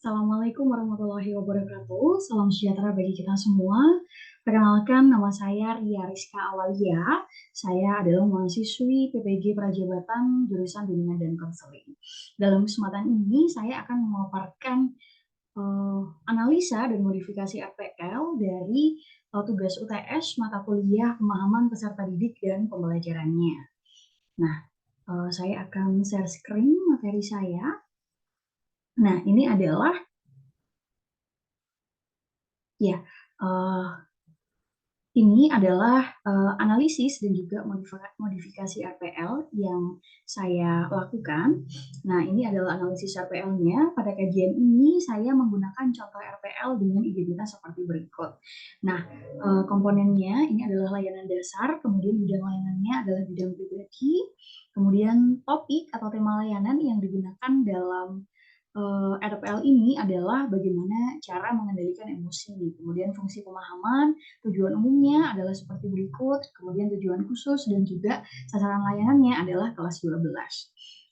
Assalamualaikum warahmatullahi wabarakatuh. Salam sejahtera bagi kita semua. Perkenalkan, nama saya Ria Rizka Awalia. Saya adalah mahasiswi PPG Prajabatan jurusan Bimbingan dan Konseling. Dalam kesempatan ini, saya akan memaparkan analisa dan modifikasi RPL dari tugas UTS mata kuliah pemahaman peserta didik dan pembelajarannya. Nah, saya akan share screen materi saya. Nah, ini adalah ya, ini adalah analisis dan juga modifikasi RPL yang saya lakukan. Nah, ini adalah analisis RPL-nya. Pada kajian ini saya menggunakan contoh RPL dengan identitas seperti berikut. Nah, komponennya ini adalah layanan dasar, kemudian bidang layanannya adalah bidang pribadi, kemudian topik atau tema layanan yang digunakan dalam RPL ini adalah bagaimana cara mengendalikan emosi. Kemudian fungsi pemahaman, tujuan umumnya adalah seperti berikut, kemudian tujuan khusus dan juga sasaran layanannya adalah kelas 12.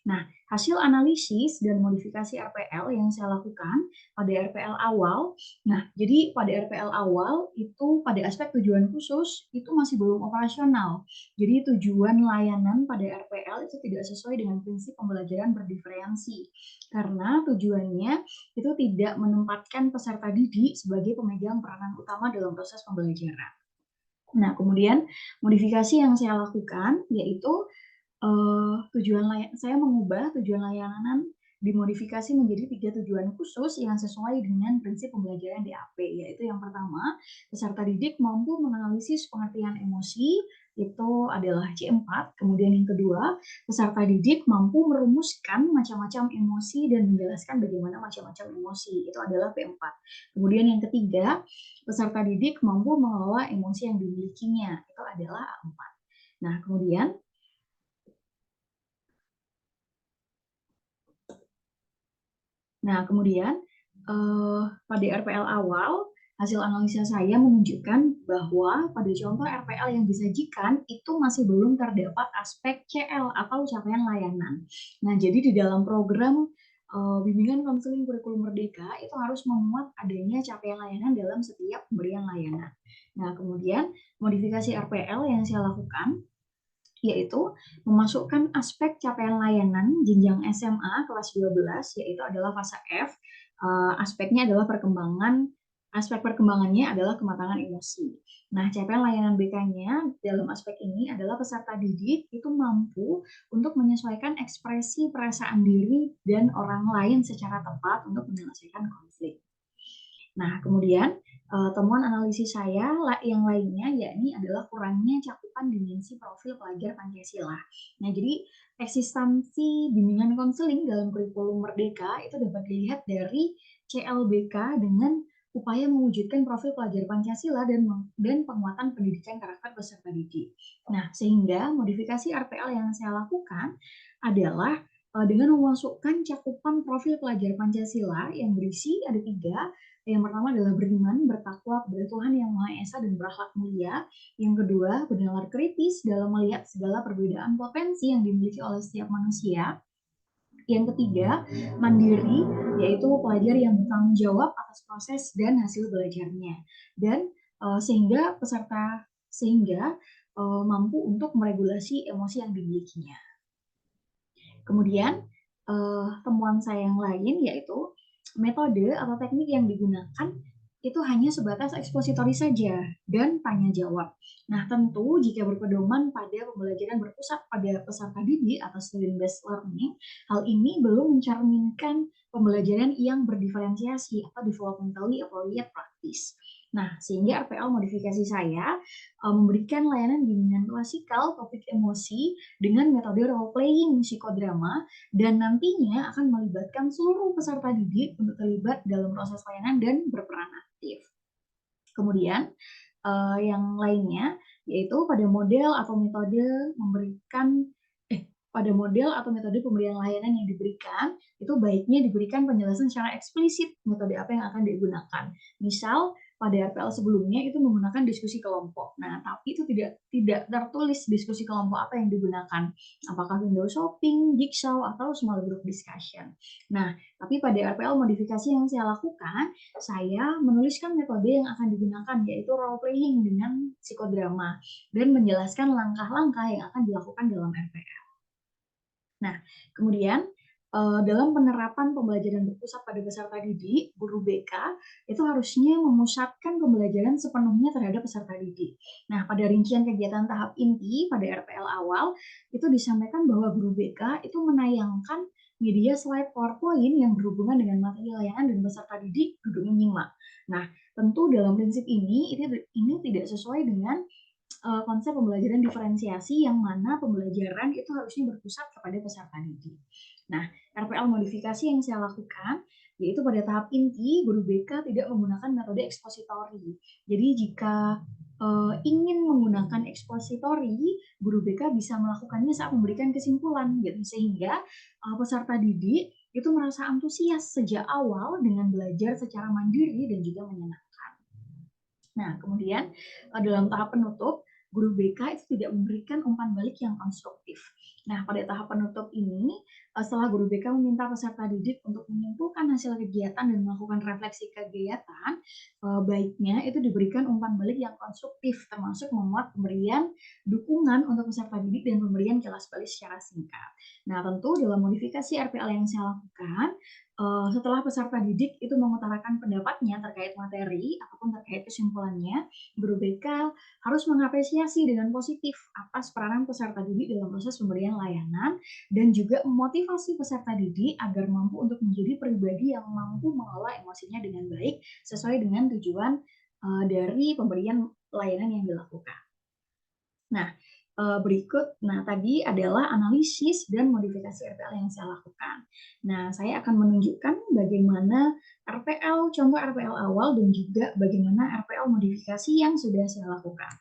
Nah, hasil analisis dan modifikasi RPL yang saya lakukan pada RPL awal, nah jadi pada RPL awal itu pada aspek tujuan khusus itu masih belum operasional. Jadi tujuan layanan pada RPL itu tidak sesuai dengan prinsip pembelajaran berdiferensi karena tujuannya itu tidak menempatkan peserta didik sebagai pemegang peranan utama dalam proses pembelajaran. Nah, kemudian modifikasi yang saya lakukan yaitu saya mengubah tujuan layanan dimodifikasi menjadi 3 tujuan khusus yang sesuai dengan prinsip pembelajaran DAP, yaitu yang pertama, peserta didik mampu menganalisis pengertian emosi, itu adalah C4. Kemudian yang kedua, peserta didik mampu merumuskan macam-macam emosi dan menjelaskan bagaimana macam-macam emosi, itu adalah P4. Kemudian yang ketiga, peserta didik mampu mengelola emosi yang dimilikinya, itu adalah A4. Nah, kemudian pada RPL awal, hasil analisa saya menunjukkan bahwa pada contoh RPL yang disajikan itu masih belum terdapat aspek CL atau capaian layanan. Nah, jadi di dalam program bimbingan konseling kurikulum merdeka itu harus memuat adanya capaian layanan dalam setiap pemberian layanan. Nah, kemudian modifikasi RPL yang saya lakukan yaitu memasukkan aspek capaian layanan jenjang SMA kelas 12, yaitu adalah fase F. Aspek perkembangannya adalah kematangan emosi. Nah, capaian layanan BK-nya dalam aspek ini adalah peserta didik itu mampu untuk menyesuaikan ekspresi perasaan diri dan orang lain secara tepat untuk menyelesaikan konflik. Nah, kemudian temuan analisis saya yang lainnya yakni adalah kurangnya cakupan dimensi profil pelajar Pancasila. Nah, jadi eksistensi bimbingan konseling dalam kurikulum merdeka itu dapat dilihat dari CLBK dengan upaya mewujudkan profil pelajar Pancasila dan penguatan pendidikan karakter peserta didik. Nah, sehingga modifikasi RPL yang saya lakukan adalah dengan memasukkan cakupan profil pelajar Pancasila yang berisi ada 3. Yang pertama adalah beriman, bertakwa kepada Tuhan Yang Maha Esa dan berakhlak mulia. Yang kedua, bernalar kritis dalam melihat segala perbedaan potensi yang dimiliki oleh setiap manusia. Yang ketiga, mandiri, yaitu pelajar yang bertanggung jawab atas proses dan hasil belajarnya. Dan sehingga mampu untuk meregulasi emosi yang dimilikinya. Kemudian, temuan saya yang lain yaitu metode atau teknik yang digunakan itu hanya sebatas ekspositori saja dan tanya jawab. Nah, tentu jika berpedoman pada pembelajaran berpusat pada peserta didik atau student based learning, hal ini belum mencerminkan pembelajaran yang berdiferensiasi atau developmentally appropriate practice. Nah, sehingga RPL modifikasi saya memberikan layanan bimbingan klasikal topik emosi dengan metode role playing psikodrama dan nantinya akan melibatkan seluruh peserta didik untuk terlibat dalam proses layanan dan berperan aktif. Kemudian yang lainnya yaitu pada model atau metode pemberian layanan yang diberikan itu baiknya diberikan penjelasan secara eksplisit metode apa yang akan digunakan. Misal pada RPL sebelumnya itu menggunakan diskusi kelompok. Nah, tapi itu tidak tertulis diskusi kelompok apa yang digunakan. Apakah window shopping, jigsaw, atau small group discussion. Nah, tapi pada RPL modifikasi yang saya lakukan, saya menuliskan metode yang akan digunakan, yaitu role playing dengan psikodrama, dan menjelaskan langkah-langkah yang akan dilakukan dalam RPL. Nah, kemudian dalam penerapan pembelajaran berpusat pada peserta didik, guru BK itu harusnya memusatkan pembelajaran sepenuhnya terhadap peserta didik. Nah, pada rincian kegiatan tahap inti pada RPL awal, itu disampaikan bahwa guru BK itu menayangkan media slide PowerPoint yang berhubungan dengan materi layanan dan peserta didik duduk menyimak. Nah, tentu dalam prinsip ini tidak sesuai dengan konsep pembelajaran diferensiasi yang mana pembelajaran itu harusnya berpusat kepada peserta didik. Nah, RPL modifikasi yang saya lakukan yaitu pada tahap inti guru BK tidak menggunakan metode ekspositori. Jadi jika ingin menggunakan ekspositori, guru BK bisa melakukannya saat memberikan kesimpulan, gitu. Sehingga peserta didik itu merasa antusias sejak awal dengan belajar secara mandiri dan juga menyenangkan. Nah, kemudian dalam tahap penutup, guru BK itu tidak memberikan umpan balik yang konstruktif. Nah, pada tahap penutup ini, setelah guru BK meminta peserta didik untuk menyimpulkan hasil kegiatan dan melakukan refleksi kegiatan, baiknya itu diberikan umpan balik yang konstruktif, termasuk memuat pemberian dukungan untuk peserta didik dan pemberian kilas balik secara singkat. Nah, tentu dalam modifikasi RPL yang saya lakukan, setelah peserta didik itu mengutarakan pendapatnya terkait materi ataupun terkait kesimpulannya, guru BK harus mengapresiasi dengan positif atas peranan peserta didik dalam proses pemberian layanan dan juga memotivasi peserta didik agar mampu untuk menjadi pribadi yang mampu mengelola emosinya dengan baik sesuai dengan tujuan dari pemberian layanan yang dilakukan. Nah, tadi adalah analisis dan modifikasi RPL yang saya lakukan. Nah, saya akan menunjukkan bagaimana contoh RPL awal dan juga bagaimana RPL modifikasi yang sudah saya lakukan.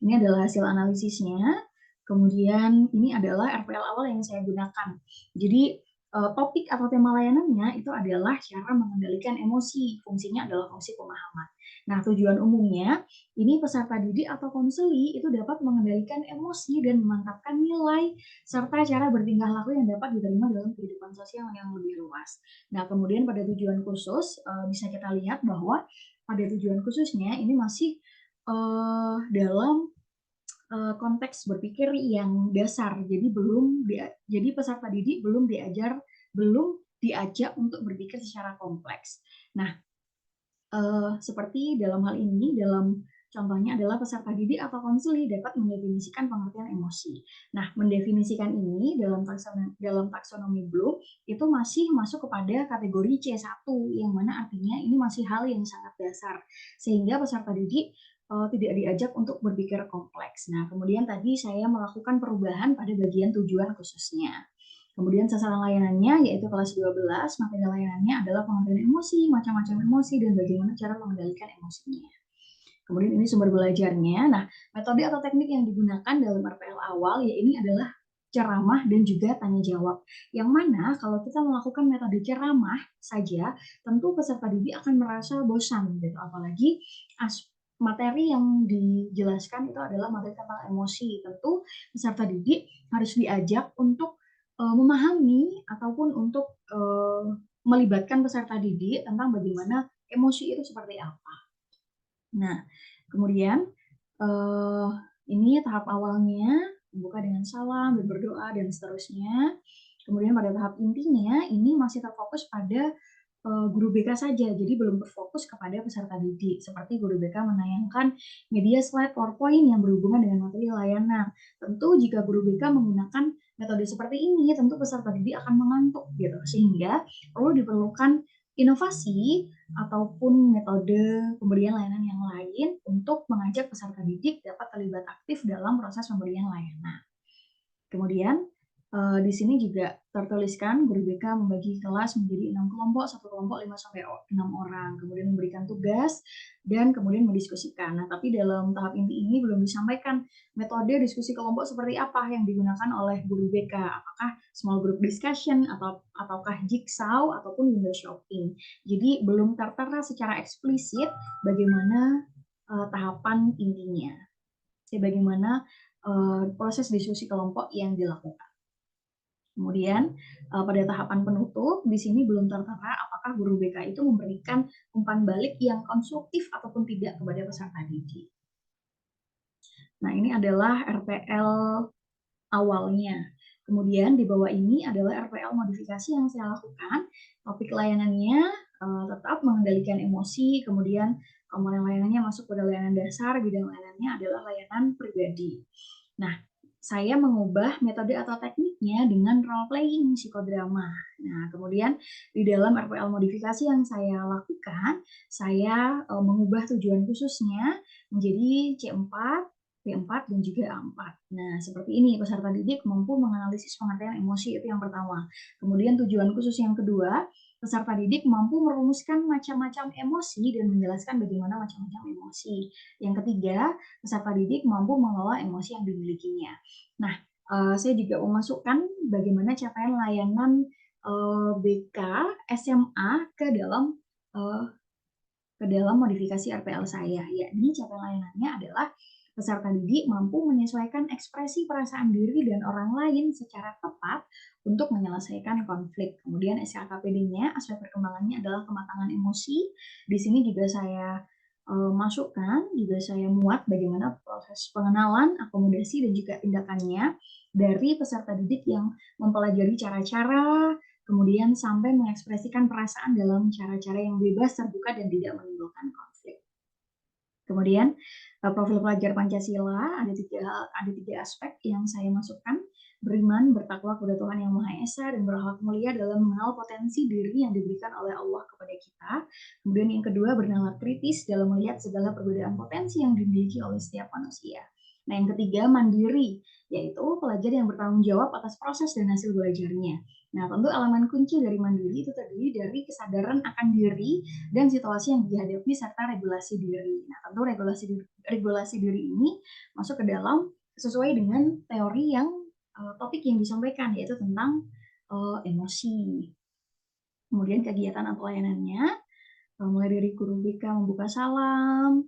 Ini adalah hasil analisisnya. Kemudian ini adalah RPL awal yang saya gunakan. Jadi topik atau tema layanannya itu adalah cara mengendalikan emosi. Fungsinya adalah fungsi pemahaman. Nah, tujuan umumnya ini peserta didik atau konseli itu dapat mengendalikan emosi dan memantapkan nilai serta cara bertingkah laku yang dapat diterima dalam kehidupan sosial yang lebih luas. Nah, kemudian pada tujuan khusus bisa kita lihat bahwa pada tujuan khususnya ini masih dalam konteks berpikir yang dasar. Jadi peserta didik belum diajak untuk berpikir secara kompleks. Nah, seperti dalam hal ini, dalam contohnya adalah peserta didik atau konseli dapat mendefinisikan pengertian emosi. Nah, mendefinisikan ini dalam taksonomi Bloom itu masih masuk kepada kategori C1, yang mana artinya ini masih hal yang sangat dasar, sehingga peserta didik tidak diajak untuk berpikir kompleks. Nah, kemudian tadi saya melakukan perubahan pada bagian tujuan khususnya. Kemudian sasaran layanannya yaitu kelas 12, materi layanannya adalah pengendalian emosi, macam-macam emosi, dan bagaimana cara mengendalikan emosinya. Kemudian ini sumber belajarnya. Nah, metode atau teknik yang digunakan dalam RPL awal ya ini adalah ceramah dan juga tanya jawab. Yang mana kalau kita melakukan metode ceramah saja, tentu peserta didik akan merasa bosan gitu. Apalagi materi yang dijelaskan itu adalah materi tentang emosi. Tentu peserta didik harus diajak untuk memahami ataupun untuk melibatkan peserta didik tentang bagaimana emosi itu seperti apa. Nah, kemudian ini tahap awalnya membuka dengan salam dan berdoa dan seterusnya. Kemudian pada tahap intinya ini masih terfokus pada guru BK saja, jadi belum berfokus kepada peserta didik. Seperti guru BK menayangkan media slide PowerPoint yang berhubungan dengan materi layanan. Tentu jika guru BK menggunakan metode seperti ini, tentu peserta didik akan mengantuk gitu. Sehingga perlu diperlukan inovasi ataupun metode pemberian layanan yang lain untuk mengajak peserta didik dapat terlibat aktif dalam proses pemberian layanan. Kemudian Di sini juga tertuliskan guru BK membagi kelas menjadi 6 kelompok, satu kelompok 5 sampai 6 orang, kemudian memberikan tugas dan kemudian mendiskusikan. Nah, tapi dalam tahap inti ini belum disampaikan metode diskusi kelompok seperti apa yang digunakan oleh guru BK. Apakah small group discussion ataukah jigsaw ataupun window shopping. Jadi belum tertera secara eksplisit bagaimana tahapan intinya. Bagaimana proses diskusi kelompok yang dilakukan. Kemudian pada tahapan penutup di sini belum tertera apakah guru BK itu memberikan umpan balik yang konstruktif ataupun tidak kepada peserta didik. Nah, ini adalah RPL awalnya. Kemudian di bawah ini adalah RPL modifikasi yang saya lakukan. Topik layanannya tetap mengendalikan emosi, kemudian komponen layanannya masuk pada layanan dasar, bidang layanannya adalah layanan pribadi. Nah, saya mengubah metode atau tekniknya dengan role playing psikodrama. Nah, kemudian di dalam RPL modifikasi yang saya lakukan, saya mengubah tujuan khususnya menjadi C4, P4, dan juga A4. Nah, seperti ini, peserta didik mampu menganalisis pengertian emosi, itu yang pertama. Kemudian tujuan khusus yang kedua, peserta didik mampu merumuskan macam-macam emosi dan menjelaskan bagaimana macam-macam emosi. Yang ketiga, peserta didik mampu mengelola emosi yang dimilikinya. Nah, saya juga memasukkan bagaimana capaian layanan BK SMA ke dalam modifikasi RPL saya, yakni capaian layanannya adalah peserta didik mampu menyesuaikan ekspresi perasaan diri dan orang lain secara tepat untuk menyelesaikan konflik. Kemudian SKKPD-nya, aspek perkembangannya adalah kematangan emosi. Di sini juga saya masukkan, juga saya muat bagaimana proses pengenalan, akomodasi, dan juga tindakannya dari peserta didik yang mempelajari cara-cara, kemudian sampai mengekspresikan perasaan dalam cara-cara yang bebas, terbuka, dan tidak menimbulkan konflik. Kemudian profil pelajar Pancasila ada tiga aspek yang saya masukkan: beriman, bertakwa kepada Tuhan Yang Maha Esa, dan berakhlak mulia dalam mengenal potensi diri yang diberikan oleh Allah kepada kita. Kemudian yang kedua, bernalar kritis dalam melihat segala perbedaan potensi yang dimiliki oleh setiap manusia. Nah, yang ketiga, mandiri, yaitu pelajar yang bertanggung jawab atas proses dan hasil belajarnya. Nah, tentu elemen kunci dari mandiri itu terdiri dari kesadaran akan diri dan situasi yang dihadapi serta regulasi diri. Nah, tentu regulasi diri ini masuk ke dalam sesuai dengan teori yang topik yang disampaikan, yaitu tentang emosi. Kemudian kegiatan atau layanannya mulai dari guru BK membuka salam,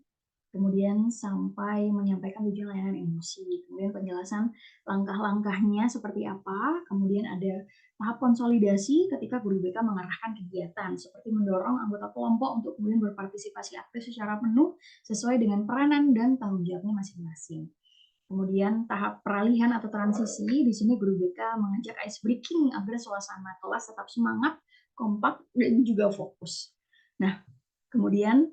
kemudian sampai menyampaikan tujuan layanan emosi, kemudian penjelasan langkah-langkahnya seperti apa, kemudian ada tahap konsolidasi ketika guru BK mengarahkan kegiatan, seperti mendorong anggota kelompok untuk kemudian berpartisipasi aktif secara penuh sesuai dengan peranan dan tanggung jawabnya masing-masing. Kemudian tahap peralihan atau transisi, di sini guru BK mengajak ice breaking agar suasana kelas tetap semangat, kompak, dan juga fokus. Nah, kemudian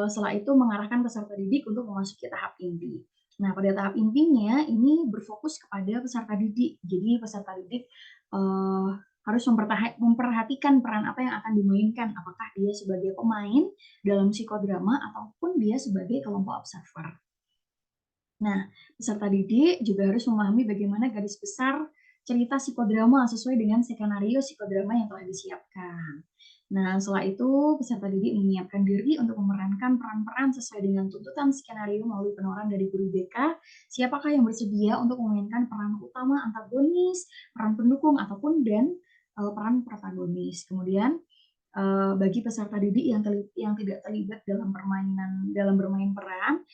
setelah itu mengarahkan peserta didik untuk memasuki tahap inti. Nah, pada tahap intinya ini berfokus kepada peserta didik. Jadi peserta didik harus memperhatikan peran apa yang akan dimainkan. Apakah dia sebagai pemain dalam psikodrama ataupun dia sebagai kelompok observer. Nah, peserta didik juga harus memahami bagaimana garis besar cerita psikodrama sesuai dengan skenario psikodrama yang telah disiapkan. Nah, setelah itu peserta didik menyiapkan diri untuk memerankan peran-peran sesuai dengan tuntutan skenario melalui penawaran dari guru BK. Siapakah yang bersedia untuk memainkan peran utama, antagonis, peran pendukung, ataupun peran protagonis. Kemudian bagi peserta didik yang tidak terlibat dalam bermain peran,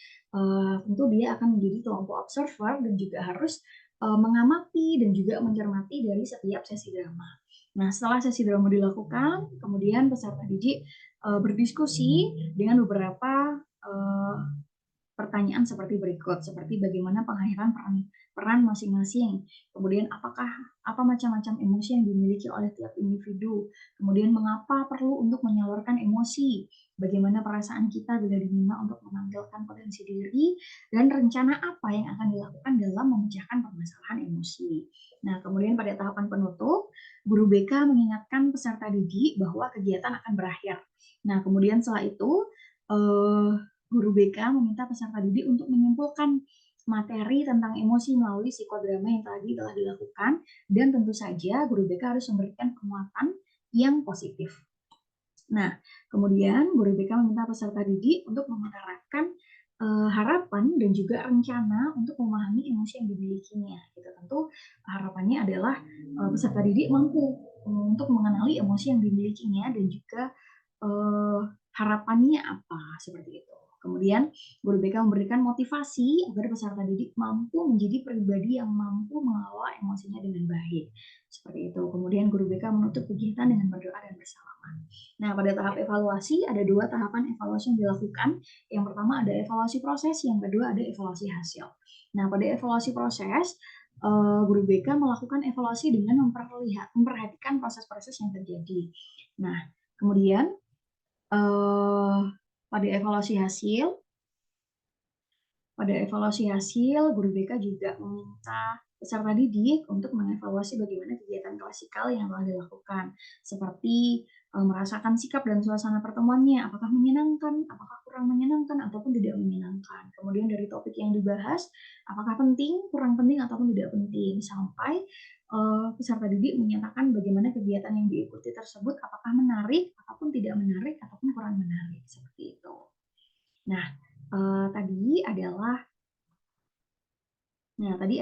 tentu dia akan menjadi kelompok observer dan juga harus mengamati dan juga mencermati dari setiap sesi drama. Nah, setelah sesi drama dilakukan, kemudian peserta didik berdiskusi dengan beberapa pertanyaan seperti berikut, seperti bagaimana pengakhiran peran masing-masing, kemudian apa macam-macam emosi yang dimiliki oleh tiap individu, kemudian mengapa perlu untuk menyalurkan emosi, bagaimana perasaan kita bila diminta untuk menampilkan potensi diri, dan rencana apa yang akan dilakukan dalam memecahkan permasalahan emosi. Nah, kemudian pada tahapan penutup, guru BK mengingatkan peserta didik bahwa kegiatan akan berakhir. Nah, kemudian setelah itu, guru BK meminta peserta didik untuk menyimpulkan materi tentang emosi melalui psikodrama yang tadi telah dilakukan, dan tentu saja guru BK harus memberikan penguatan yang positif. Nah, kemudian guru BK meminta peserta didik untuk mengutarakan harapan dan juga rencana untuk memahami emosi yang dimilikinya. Gitu. Tentu harapannya adalah peserta didik mampu untuk mengenali emosi yang dimilikinya dan juga harapannya apa seperti itu. Kemudian guru BK memberikan motivasi agar peserta didik mampu menjadi pribadi yang mampu mengelola emosinya dengan baik. Seperti itu. Kemudian guru BK menutup kegiatan dengan berdoa dan bersalaman. Nah, pada tahap evaluasi ada 2 tahapan evaluasi yang dilakukan. Yang pertama ada evaluasi proses, yang kedua ada evaluasi hasil. Nah, pada evaluasi proses, guru BK melakukan evaluasi dengan memperhatikan proses-proses yang terjadi. Nah, kemudian pada evaluasi hasil, guru BK juga meminta peserta didik untuk mengevaluasi bagaimana kegiatan klasikal yang telah dilakukan, seperti merasakan sikap dan suasana pertemuannya, apakah menyenangkan, apakah kurang menyenangkan, ataupun tidak menyenangkan. Kemudian dari topik yang dibahas, apakah penting, kurang penting, ataupun tidak penting, sampai peserta didik menyatakan bagaimana kegiatan yang diikuti tersebut, apakah menarik, ataupun tidak menarik, ataupun kurang menarik, seperti itu. Nah, tadi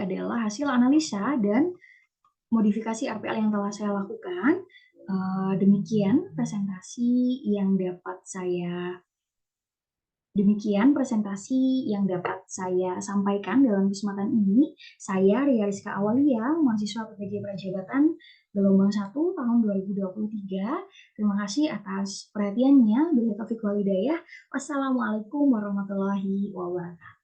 adalah hasil analisa dan modifikasi RPL yang telah saya lakukan. Demikian presentasi yang dapat saya sampaikan dalam kesempatan ini. Saya Ria Rizka Awalia, mahasiswa PPG Prajabatan gelombang 1 tahun 2023. Terima kasih atas perhatiannya. Billahi taufiq wal hidayah. Wassalamualaikum warahmatullahi wabarakatuh.